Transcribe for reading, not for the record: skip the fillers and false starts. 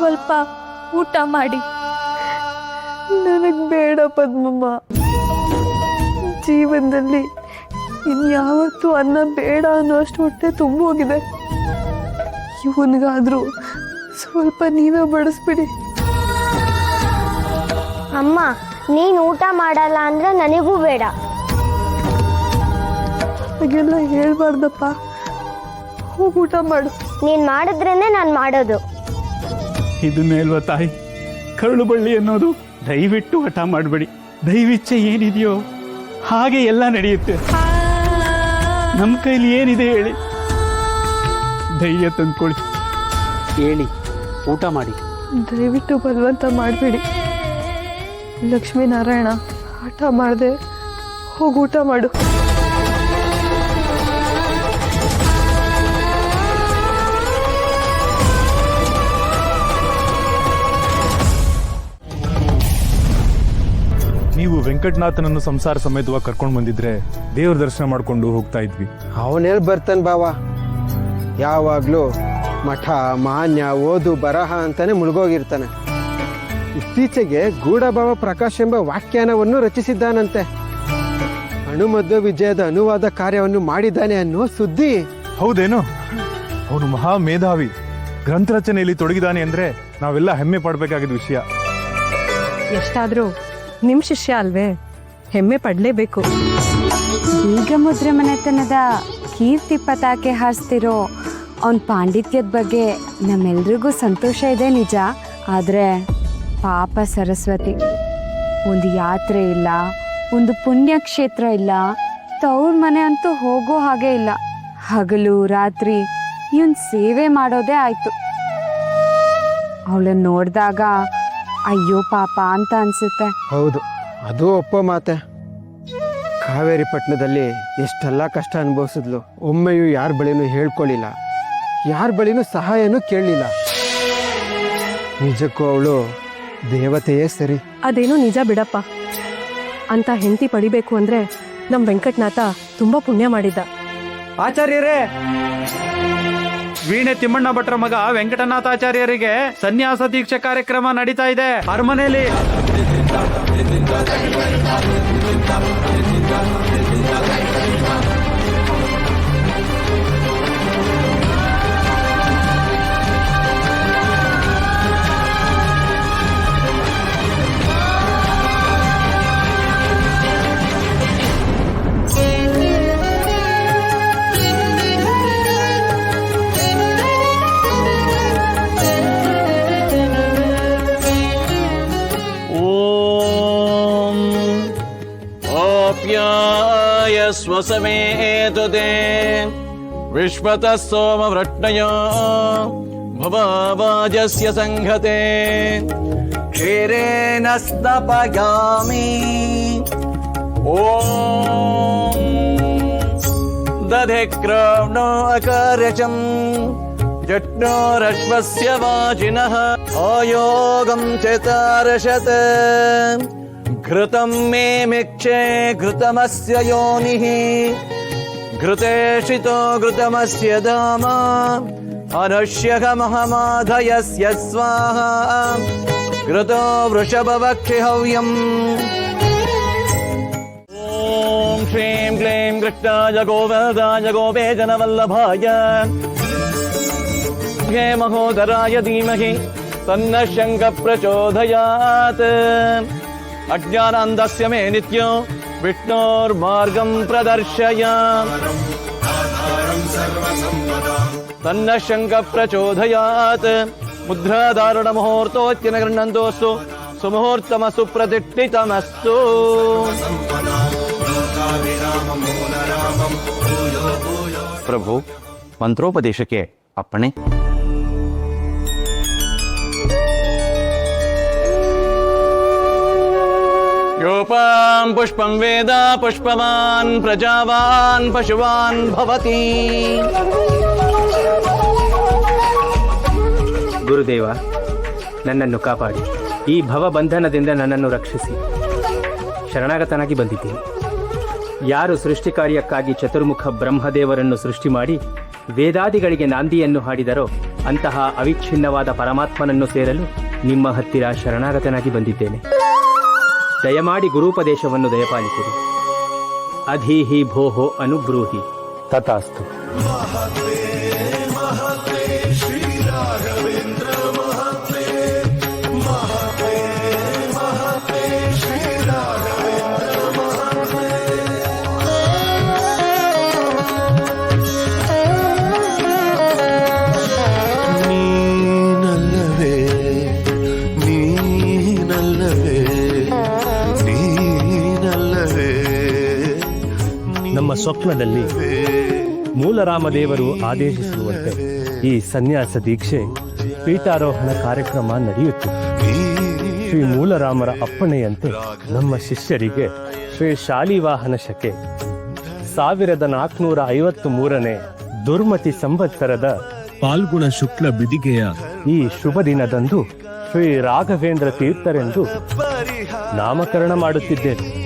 ಸ್ವಲ್ಪ ಊಟ ಮಾಡಿ. ನನಗೆ ಬೇಡ ಪದ್ಮಮ್ಮ, ಜೀವನದಲ್ಲಿ ಇನ್ಯಾವತ್ತೂ ಅನ್ನ ಬೇಡ ಅನ್ನೋಷ್ಟು ಹೊಟ್ಟೆ ತುಂಬೋಗಿದೆ. ಇವನಿಗಾದ್ರೂ ಸ್ವಲ್ಪ ನೀವೇ ಬಡಿಸ್ಬಿಡಿ. ಅಮ್ಮ, ನೀನು ಊಟ ಮಾಡಲ್ಲ ಅಂದ್ರೆ ನನಗೂ ಬೇಡ. ಹಾಗೆಲ್ಲ ಹೇಳ್ಬಾರ್ದಪ್ಪ. ಹೋಗಿ ಊಟ ಮಾಡು. ನೀನು ಮಾಡಿದ್ರೇನೆ ನಾನು ಮಾಡೋದು. ಇದನ್ನೇ ಅಲ್ವಾ ತಾಯಿ ಕರುಳು ಬಳ್ಳಿ ಅನ್ನೋದು. ದಯವಿಟ್ಟು ಹಠ ಮಾಡಬೇಡಿ. ದೈವಿಚ್ಛೆ ಏನಿದೆಯೋ ಹಾಗೆ ಎಲ್ಲ ನಡೆಯುತ್ತೆ. ನಮ್ಮ ಕೈಲಿ ಏನಿದೆ ಹೇಳಿ? ಧೈರ್ಯ ತಂದ್ಕೊಳ್ಳಿ. ಹೇಳಿ, ಊಟ ಮಾಡಿ. ದಯವಿಟ್ಟು ಬಲವಂತ ಮಾಡಬೇಡಿ. ಲಕ್ಷ್ಮೀನಾರಾಯಣ, ಹಠ ಮಾಡದೆ ಹೋಗಿ ಊಟ ಮಾಡು. ನೀವು ವೆಂಕಟನಾಥನನ್ನು ಸಂಸಾರ ಸಮೇತವಾಗಿ ಕರ್ಕೊಂಡು ಬಂದಿದ್ರೆ ದೇವ್ರ ದರ್ಶನ ಮಾಡ್ಕೊಂಡು ಹೋಗ್ತಾ ಇದ್ವಿ. ಅವನೇಳಿ ಬರ್ತಾನೆ ಬಾವ. ಯಾವಾಗಲೂ ಮಠ ಮಾನ್ಯ ಓದು ಬರಹ ಅಂತಾನೆ ಮುಳುಗೋಗಿರ್ತಾನೆ. ಇತ್ತೀಚೆಗೆ ಗೂಢಭಾವ ಪ್ರಕಾಶ್ ಎಂಬ ವ್ಯಾಖ್ಯಾನವನ್ನು ರಚಿಸಿದ್ದಾನಂತೆ. ಅಣುಮಧ್ವ ವಿಜಯದ ಅನುವಾದ ಕಾರ್ಯವನ್ನು ಮಾಡಿದ್ದಾನೆ ಅನ್ನೋ ಸುದ್ದಿ. ಹೌದೇನು? ಅವನು ಮಹಾ ಮೇಧಾವಿ. ಗ್ರಂಥ ರಚನೆಯಲ್ಲಿ ತೊಡಗಿದಾನೆ ಅಂದ್ರೆ ನಾವೆಲ್ಲ ಹೆಮ್ಮೆ ಪಡ್ಬೇಕಾಗಿದ್ದ ವಿಷಯ. ಎಷ್ಟಾದ್ರೂ ನಿಮ್ ಶಿಷ್ಯ ಅಲ್ವೇ, ಹೆಮ್ಮೆ ಪಡ್ಲೇಬೇಕು. ಈಗ ಮುದ್ರೆ ಮನೆತನದ ಕೀರ್ತಿ ಪತಾಕೆ ಹಾರಿಸ್ತಿರೋ ಅವನ ಪಾಂಡಿತ್ಯದ ಬಗ್ಗೆ ನಮ್ಮೆಲ್ರಿಗೂ ಸಂತೋಷ ಇದೆ ನಿಜ. ಆದರೆ ಪಾಪ ಸರಸ್ವತಿ, ಒಂದು ಯಾತ್ರೆ ಇಲ್ಲ, ಒಂದು ಪುಣ್ಯಕ್ಷೇತ್ರ ಇಲ್ಲ, ತವ್ರ ಮನೆ ಅಂತೂ ಹೋಗೋ ಹಾಗೆ ಇಲ್ಲ. ಹಗಲು ರಾತ್ರಿ ಇವನ್ ಸೇವೆ ಮಾಡೋದೇ ಆಯ್ತು. ಅವಳನ್ನ ನೋಡಿದಾಗ ಅಯ್ಯೋ ಪಾಪ ಅಂತ ಅನ್ಸುತ್ತೆ. ಹೌದು, ಅದು ಒಪ್ಪೋ ಮಾತೆ. ಕಾವೇರಿ ಪಟ್ಟಣದಲ್ಲಿ ಎಷ್ಟೆಲ್ಲ ಕಷ್ಟ ಅನುಭವಿಸಿದ್ಲು. ಒಮ್ಮೆಯೂ ಯಾರ ಬಳಿನೂ ಹೇಳ್ಕೊಳ್ಳಿಲ್ಲ, ಯಾರ ಬಳಿನೂ ಸಹಾಯನೂ ಕೇಳಲಿಲ್ಲ. ನಿಜಕ್ಕೂ ಅವಳು ದೇವತೆಯೇ ಸರಿ. ಅದೇನೋ ನಿಜ ಬಿಡಪ್ಪ. ಅಂತ ಹೆಂಡತಿ ಪಡಿಬೇಕು ಅಂದ್ರೆ ನಮ್ ವೆಂಕಟನಾಥ ತುಂಬಾ ಪುಣ್ಯ ಮಾಡಿದ್ದ. ಆಚಾರ್ಯರೇ, ವೀಣೆ ತಿಮ್ಮಣ್ಣ ಭಟ್ರ ಮಗ ವೆಂಕಟನಾಥಾಚಾರ್ಯರಿಗೆ ಸನ್ಯಾಸ ದೀಕ್ಷೆ ಕಾರ್ಯಕ್ರಮ ನಡೀತಾ ಇದೆ ಅರಮನೆಯಲ್ಲಿ. ಸ್ವಸಮೇತುತೆ ವಿಶ್ವತಃ ಸೋಮವೃಷ್ಣಯೋ ಭವಾಜಸ್ಯ ಸಂಘತೆ ಕ್ಷೀರೇಣ ಸ್ನಪಯಾಮಿ. ಓಂ ದಧೆ ಕ್ರೌಣೋ ಅಕಾರ್ಯಚಂ ಜಟ್ನೋರಶ್ವಸ್ಯ ವಾಚಿನಃ ಆಯೋಗಂ ಚತಾರಶತ್ ಘೃತಂ ಮೇ ಮಿಕ್ಷೇ ಘೃತಮಸ್ಯ ಯೋನಿಃ ಘೃತೇಶಿತೋ ಘೃತಮಸ್ಯ ಧಾಮ ಅನಶ್ಯಃ ಮಹಮಾಧಯಸ್ಯ ಸ್ವಾಹಾ ಘೃತೋ ವೃಷಭವಕ್ಷಿ ಹವ್ಯಂ. ಓಂ ಶ್ರೀಂ ಕ್ಲೀಂ ಕೃಷ್ಣಾಯ ಗೋವರ್ಧಾಯ ಗೋಪೇಜನವಲ್ಲಭಾಯ ಹೇ ಮಹೋದರಾಯ ಧೀಮಹಿ ತನ್ನಃ ಶಂಖಃ ಪ್ರಚೋದಯಾತ್. ಅಜ್ಞಾನಾಂಧಸ್ಯ ಮೇ ನಿತ್ಯೋ ವಿಷ್ಣೋರ್ಮಾರ್ಗಂ ಪ್ರದರ್ಶಯ. ತನ್ನಃ ಶಂಖಃ ಪ್ರಚೋದಯಾತ್. ಮುದ್ರಾಧಾರಣ ಮುಹೂರ್ತೋತ್ಯನ ಗೃಹಂತೋಸ್ತು ಸುಮುಹೂರ್ತಮಸ್ತು ಪ್ರತಿಷ್ಠಿತಮಸ್ತು. ಪ್ರಭು, ಮಂತ್ರೋಪದೇಶಕ್ಕೆ ಅಪ್ಪಣೆ. ಯೋಪಾಂ ಪುಷ್ಪಂ ವೇದ ಪುಷ್ಪವಾನ್ ಪ್ರಜಾವಾನ್ ಪಶುವಾನ್ ಭವತಿ. ಗುರುದೇವ, ನನ್ನನ್ನು ಕಾಪಾಡಿ, ಈ ಭವಬಂಧನದಿಂದ ನನ್ನನ್ನು ರಕ್ಷಿಸಿ. ಶರಣಾಗತನಾಗಿ ಬಂದಿದ್ದೀನಿ. ಯಾರು ಸೃಷ್ಟಿ ಕಾರ್ಯಕ್ಕಾಗಿ ಚತುರ್ಮುಖ ಬ್ರಹ್ಮದೇವರನ್ನು ಸೃಷ್ಟಿ ಮಾಡಿ ವೇದಾದಿಗಳಿಗೆ ನಾಂದಿಯನ್ನು ಹಾಡಿದರೋ ಅಂತಹ ಅವಿಚ್ಛಿನ್ನವಾದ ಪರಮಾತ್ಮನನ್ನು ಸೇರಲು ನಿಮ್ಮ ಹತ್ತಿರ ಶರಣಾಗತನಾಗಿ ಬಂದಿದ್ದೇನೆ. ದಯಮಾಡಿ ಗುರೂಪದೇಶವನ್ನು ದಯಪಾಲಿಸಿರಿ. ಅಧೀಹಿ ಭೋಹೋ ಅನುಬ್ರೂಹಿ. ತಥಾಸ್ತು. ನಮ್ಮ ಸ್ವಪ್ನದಲ್ಲಿ ಮೂಲರಾಮದೇವರು ಆದೇಶಿಸಿರುವಂತೆ ಈ ಸನ್ಯಾಸ ದೀಕ್ಷೆ ಪೀಠಾರೋಹಣ ಕಾರ್ಯಕ್ರಮ ನಡೆಯುತ್ತಿದೆ. ಶ್ರೀ ಮೂಲರಾಮರ ಅಪ್ಪಣೆಯಂತೆ ನಮ್ಮ ಶಿಷ್ಯರಿಗೆ ಶ್ರೀ ಶಾಲಿವಾಹನ ಶಕೆ 1453ನೇ ದುರ್ಮತಿ ಸಂವತ್ಸರದ ಪಾಲ್ಗುಣ ಶುಕ್ಲ ಬಿದಿಗೆಯ ಈ ಶುಭ ದಿನದಂದು ಶ್ರೀ ರಾಘವೇಂದ್ರ ತೀರ್ಥರೆಂದು ನಾಮಕರಣ ಮಾಡುತ್ತಿದ್ದೇನೆ.